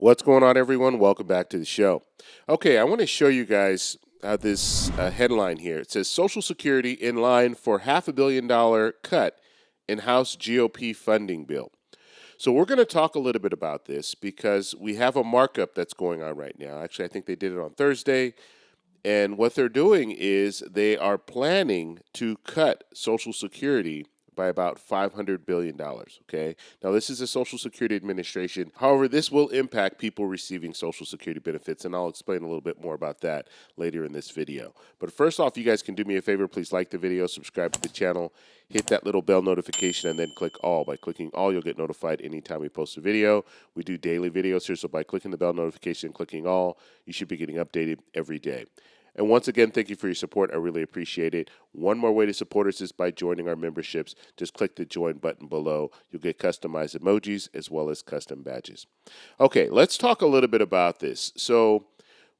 What's going on, everyone? Welcome back to the show. Okay, I want to show you guys this headline here. It says Social Security in line for $500 million cut in House GOP funding bill. So we're going to talk a little bit about this because we have a markup that's going on right now. Actually, I think they did it on Thursday. And what they're doing is they are planning to cut Social Security by about $500 billion. Okay. Now, this is a Social Security Administration. However, this will impact people receiving Social Security benefits, and I'll explain a little bit more about that later in this video. But first off, you guys can do me a favor. Please like the video, subscribe to the channel, hit that little bell notification, and then click all. By clicking all, you'll get notified anytime we post a video. We do daily videos here, so by clicking the bell notification and clicking all, you should be getting updated every day. And once again, thank you for your support. I really appreciate it. One more way to support us is by joining our memberships. Just click the join button below. You'll get customized emojis as well as custom badges. Okay, let's talk a little bit about this. So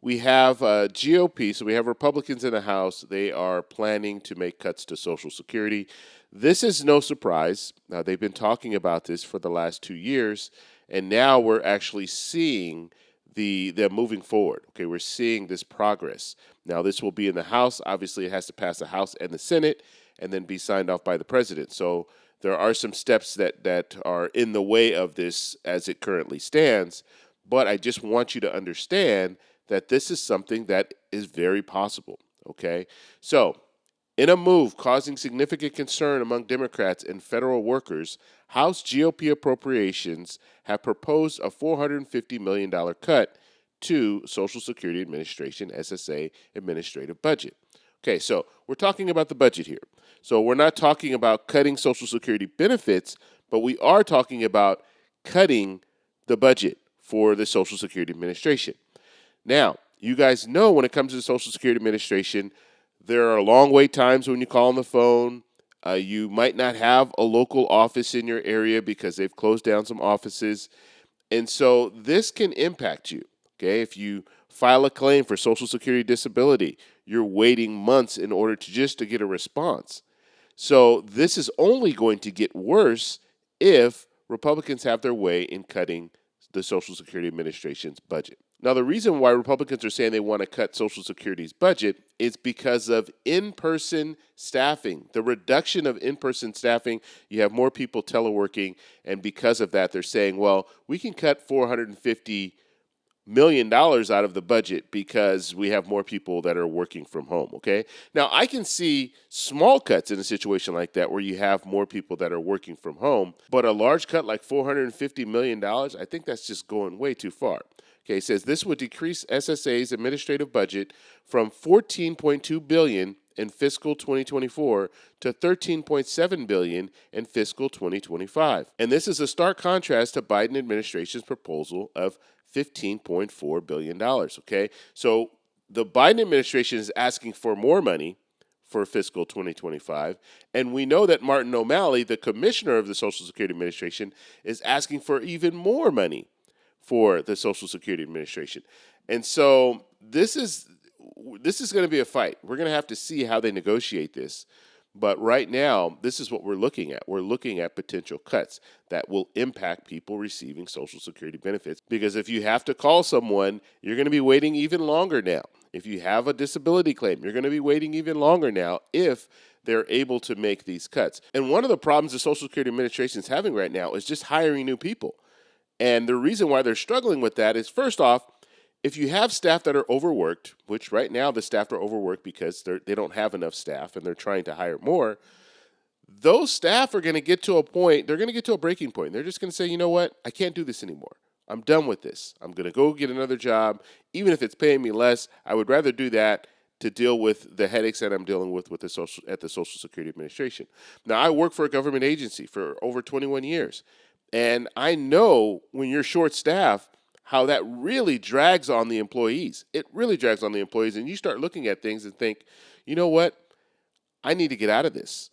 we have GOP, so we have Republicans in the House. They are planning to make cuts to Social Security. This is no surprise. They've been talking about this for the last 2 years, and now we're actually seeing they're moving forward. Okay, we're seeing this progress. Now, this will be in the House. Obviously, it has to pass the House and the Senate and then be signed off by the president. So there are some steps that are in the way of this as it currently stands. But I just want you to understand that this is something that is very possible. Okay, so in a move causing significant concern among Democrats and federal workers, House GOP appropriations have proposed a $450 million cut to Social Security Administration SSA administrative budget. Okay, so we're talking about the budget here. So we're not talking about cutting Social Security benefits, but we are talking about cutting the budget for the Social Security Administration. Now, you guys know when it comes to the Social Security Administration, there are long wait times when you call on the phone. You might not have a local office in your area because they've closed down some offices. And so this can impact you. Okay, if you file a claim for Social Security disability, you're waiting months in order to get a response. So this is only going to get worse if Republicans have their way in cutting the Social Security Administration's budget. Now, the reason why Republicans are saying they want to cut Social Security's budget is because of in-person staffing. The reduction of in-person staffing, you have more people teleworking, and because of that, they're saying, well, we can cut $450 million out of the budget because we have more people that are working from home, okay? Now, I can see small cuts in a situation like that where you have more people that are working from home, but a large cut like $450 million, I think that's just going way too far. Okay, it says this would decrease SSA's administrative budget from $14.2 billion in fiscal 2024 to $13.7 billion in fiscal 2025. And this is a stark contrast to Biden administration's proposal of $15.4 billion, okay? So the Biden administration is asking for more money for fiscal 2025, and we know that Martin O'Malley, the commissioner of the Social Security Administration, is asking for even more money for the Social Security Administration. And so this is going to be a fight. We're going to have to see how they negotiate this. But right now, this is what we're looking at. We're looking at potential cuts that will impact people receiving Social Security benefits. Because if you have to call someone, you're going to be waiting even longer now. If you have a disability claim, you're going to be waiting even longer now if they're able to make these cuts. And one of the problems the Social Security Administration is having right now is just hiring new people. And the reason why they're struggling with that is, first off, if you have staff that are overworked, which right now the staff are overworked because they don't have enough staff and they're trying to hire more, those staff are going to get to a point, they're going to get to a breaking point. They're just going to say, you know what, I can't do this anymore. I'm done with this. I'm going to go get another job. Even if it's paying me less, I would rather do that to deal with the headaches that I'm dealing with at the Social Security Administration. Now, I work for a government agency for over 21 years. And I know when you're short-staffed, how that really drags on the employees. It really drags on the employees. And you start looking at things and think, you know what? I need to get out of this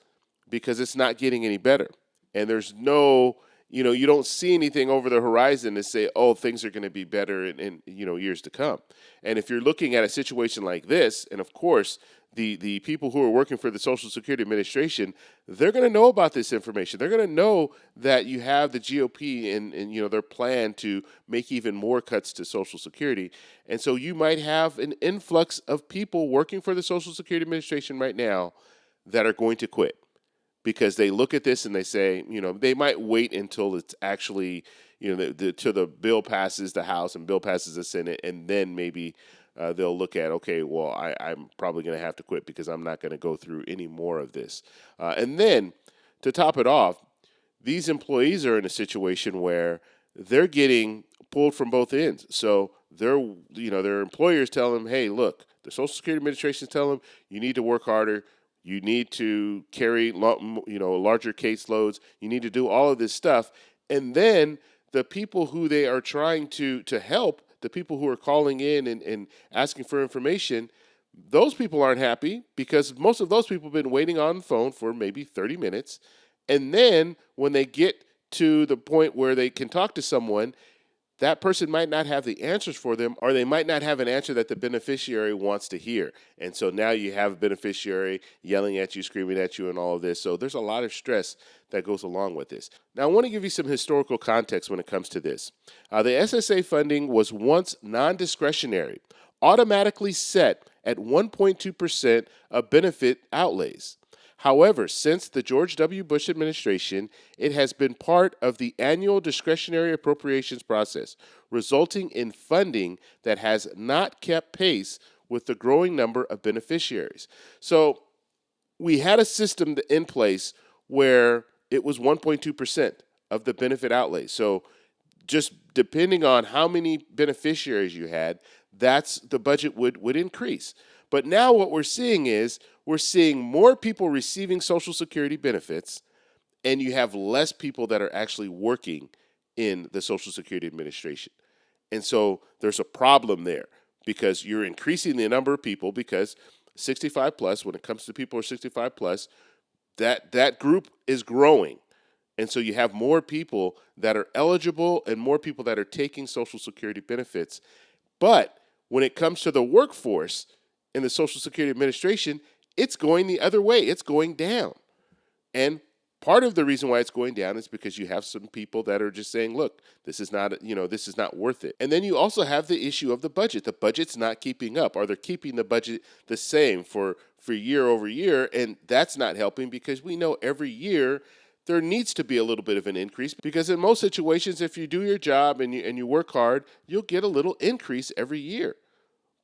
because it's not getting any better. And there's no, you don't see anything over the horizon to say, oh, things are going to be better in years to come. And if you're looking at a situation like this, and of course, the people who are working for the Social Security Administration, they're going to know about this information. They're going to know that you have the GOP and their plan to make even more cuts to Social Security. And so you might have an influx of people working for the Social Security Administration right now that are going to quit because they look at this and they say, they might wait until it's actually, till the bill passes the House and bill passes the Senate, and then maybe they'll look at, okay, well, I'm probably going to have to quit because I'm not going to go through any more of this. And then to top it off, these employees are in a situation where they're getting pulled from both ends. So their employers tell them, hey, look, the Social Security Administration is telling them you need to work harder. You need to carry larger caseloads. You need to do all of this stuff. And then the people who they are trying to help, the people who are calling in and asking for information, those people aren't happy because most of those people have been waiting on the phone for maybe 30 minutes. And then when they get to the point where they can talk to someone, that person might not have the answers for them, or they might not have an answer that the beneficiary wants to hear. And so now you have a beneficiary yelling at you, screaming at you, and all of this. So there's a lot of stress that goes along with this. Now, I want to give you some historical context when it comes to this. The SSA funding was once non-discretionary, automatically set at 1.2% of benefit outlays. However, since the George W. Bush administration, it has been part of the annual discretionary appropriations process, resulting in funding that has not kept pace with the growing number of beneficiaries. So we had a system in place where it was 1.2% of the benefit outlay. So just depending on how many beneficiaries you had, that's the budget would increase. But now what we're seeing is we're seeing more people receiving Social Security benefits, and you have less people that are actually working in the Social Security Administration. And so there's a problem there because you're increasing the number of people because 65 plus, when it comes to people who are 65 plus, that group is growing. And so you have more people that are eligible and more people that are taking Social Security benefits. But when it comes to the workforce in the Social Security Administration, it's going the other way. It's going down. And part of the reason why it's going down is because you have some people that are just saying, look, this is not worth it. And then you also have the issue of the budget. The budget's not keeping up, or they're keeping the budget the same for year over year, and that's not helping because we know every year there needs to be a little bit of an increase because in most situations, if you do your job and you work hard, you'll get a little increase every year.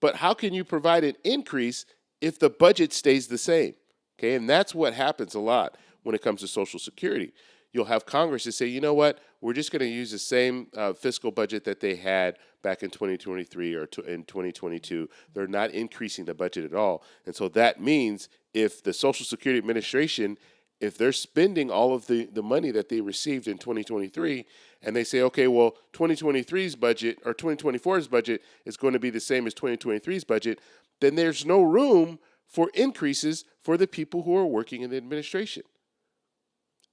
But how can you provide an increase if the budget stays the same? Okay, and that's what happens a lot when it comes to Social Security. You'll have Congress to say, you know what, we're just going to use the same fiscal budget that they had back in 2023 or in 2022. They're not increasing the budget at all. And so that means if the Social Security Administration, if they're spending all of the money that they received in 2023, and they say, okay, well, 2023's budget or 2024's budget is going to be the same as 2023's budget, then there's no room for increases for the people who are working in the administration.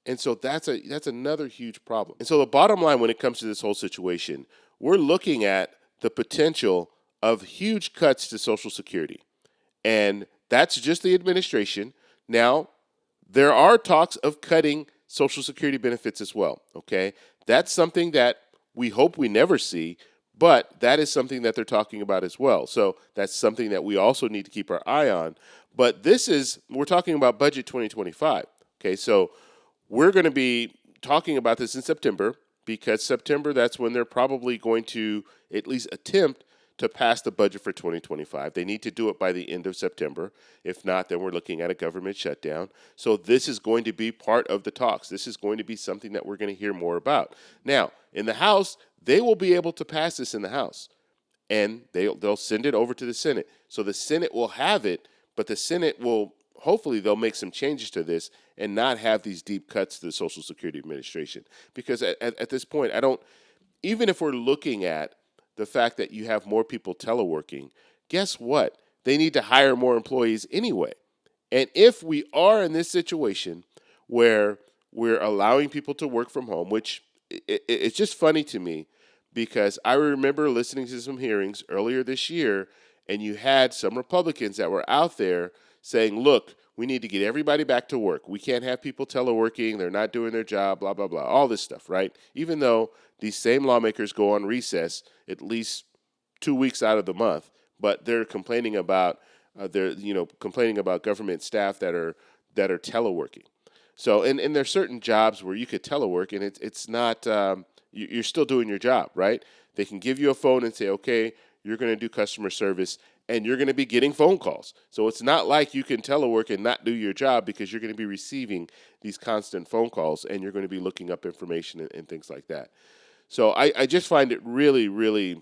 And so that's another huge problem. And so the bottom line when it comes to this whole situation, we're looking at the potential of huge cuts to Social Security. And that's just the administration. Now, there are talks of cutting Social Security benefits as well, okay? That's something that we hope we never see, but that is something that they're talking about as well. So that's something that we also need to keep our eye on. But we're talking about budget 2025, okay? So we're going to be talking about this in September because September, that's when they're probably going to at least attempt to pass the budget for 2025. They need to do it by the end of September. If not, then we're looking at a government shutdown. So this is going to be part of the talks. This is going to be something that we're going to hear more about. Now, in the House, they will be able to pass this in the House, and they'll send it over to the Senate. So the Senate will have it, but the Senate will hopefully they'll make some changes to this and not have these deep cuts to the Social Security Administration. Because at this point, even if we're looking at the fact that you have more people teleworking, guess what? They need to hire more employees anyway. And if we are in this situation where we're allowing people to work from home, which it's just funny to me because I remember listening to some hearings earlier this year, and you had some Republicans that were out there saying, look, we need to get everybody back to work. We can't have people teleworking. They're not doing their job, blah, blah, blah, all this stuff, right? Even though these same lawmakers go on recess at least 2 weeks out of the month, but they're complaining about complaining about government staff that are teleworking. So, and there's certain jobs where you could telework, and it's not you're still doing your job, right? They can give you a phone and say, okay, you're going to do customer service, and you're going to be getting phone calls. So it's not like you can telework and not do your job, because you're going to be receiving these constant phone calls, and you're going to be looking up information and things like that. So I just find it really, really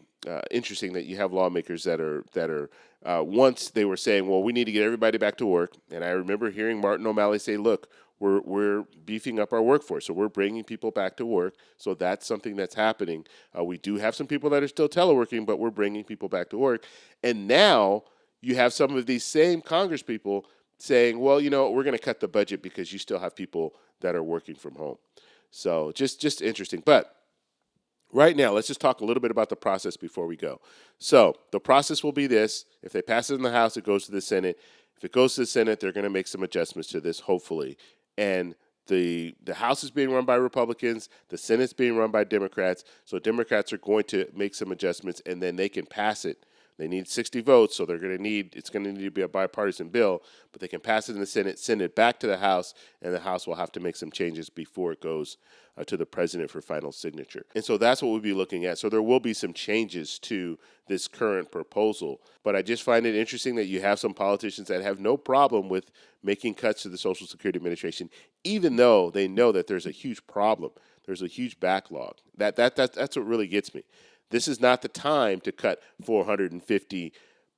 interesting that you have lawmakers that are once they were saying, well, we need to get everybody back to work. And I remember hearing Martin O'Malley say, look, we're beefing up our workforce, so we're bringing people back to work. So that's something that's happening. We do have some people that are still teleworking, but we're bringing people back to work. And now you have some of these same Congress people saying, well, we're going to cut the budget because you still have people that are working from home. So just interesting. But right now, let's just talk a little bit about the process before we go. So the process will be this. If they pass it in the House, it goes to the Senate. If it goes to the Senate, they're going to make some adjustments to this, hopefully. And the House is being run by Republicans. The Senate's being run by Democrats. So Democrats are going to make some adjustments, and then they can pass it. They need 60 votes, so it's going to need to be a bipartisan bill, but they can pass it in the Senate, send it back to the House, and the House will have to make some changes before it goes to the president for final signature. And so that's what we'll be looking at. So there will be some changes to this current proposal, but I just find it interesting that you have some politicians that have no problem with making cuts to the Social Security Administration, even though they know that there's a huge problem. There's a huge backlog. That's what really gets me. This is not the time to cut $450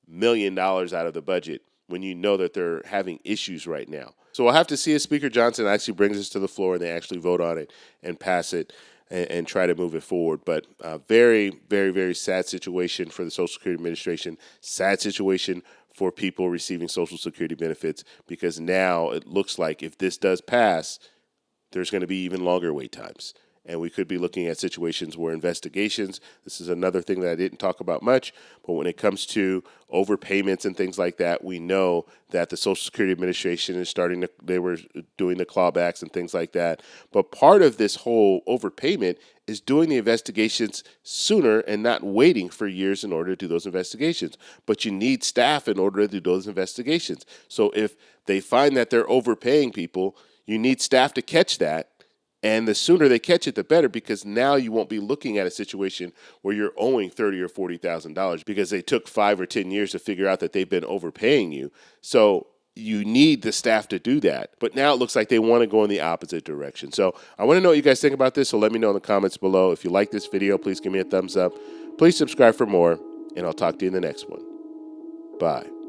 million out of the budget when you know that they're having issues right now. So we'll have to see if Speaker Johnson actually brings this to the floor and they actually vote on it and pass it and try to move it forward. But very, very, very sad situation for the Social Security Administration, sad situation for people receiving Social Security benefits, because now it looks like if this does pass, there's going to be even longer wait times. And we could be looking at situations where investigations, this is another thing that I didn't talk about much, but when it comes to overpayments and things like that, we know that the Social Security Administration is they were doing the clawbacks and things like that. But part of this whole overpayment is doing the investigations sooner and not waiting for years in order to do those investigations. But you need staff in order to do those investigations. So if they find that they're overpaying people, you need staff to catch that. And the sooner they catch it, the better, because now you won't be looking at a situation where you're owing $30,000 or $40,000 because they took 5 or 10 years to figure out that they've been overpaying you. So you need the staff to do that. But now it looks like they want to go in the opposite direction. So I want to know what you guys think about this. So let me know in the comments below. If you like this video, please give me a thumbs up. Please subscribe for more, and I'll talk to you in the next one. Bye.